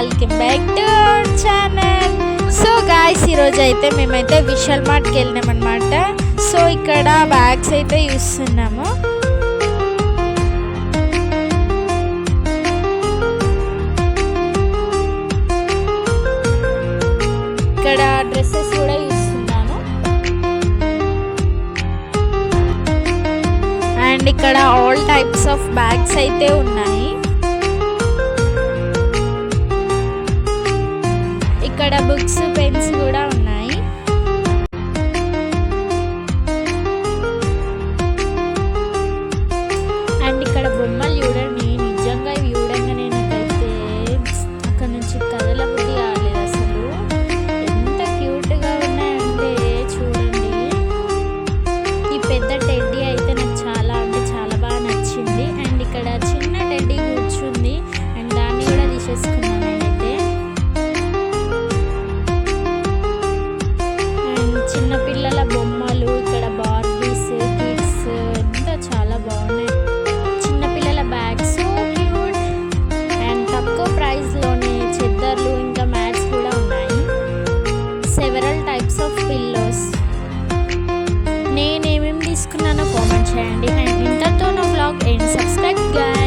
Welcome back to our channel. So guys, ఈరోజు అయితే మేమైతే విశాల్ మార్ట్కి వెళ్ళినాం అనమాట. సో ఇక్కడ బ్యాగ్స్ అయితే చూస్తున్నాము. ఇక్కడ డ్రెస్సెస్ కూడా చూస్తున్నాను. అండ్ ఇక్కడ ఆల్ టైప్స్ ఆఫ్ బ్యాగ్స్ అయితే ఉన్నాయి. ఇక్కడ బుక్స్, పెన్స్ కూడా ఉన్నాయి. అండ్ ఇక్కడ బొమ్మలు చూడండి, నిజంగా ఇవి చూడంగానే నాకైతే అక్కడ నుంచి కదలబుద్ధి కాలేదు అసలు. ఎంత క్యూట్గా ఉన్నాయంటే చూడండి. ఈ పెద్ద టెడ్డీ అయితే నాకు చాలా అంటే చాలా బాగా నచ్చింది. అండ్ ఇక్కడ చిన్న టెడ్డీ కూర్చుంది. అండ్ దాన్ని కూడా తీసేసుకున్నాను నేనైతే. చిన్న పిల్లల బొమ్మలు, ఇక్కడ బార్బీస్, కిడ్స్ ఎంత చాలా బాగున్నాయి. చిన్న పిల్లల బ్యాగ్స్ సో క్యూట్. అండ్ తక్కువ ప్రైస్లోనే చెద్దర్లు ఇంకా మ్యాట్స్ కూడా ఉన్నాయి. Several types of pillows. నేనేమేమి తీసుకున్నానో కామెంట్ చేయండి. అండ్ ఇంతతో నా వ్లాగ్ ఎండ్. Subscribe guys.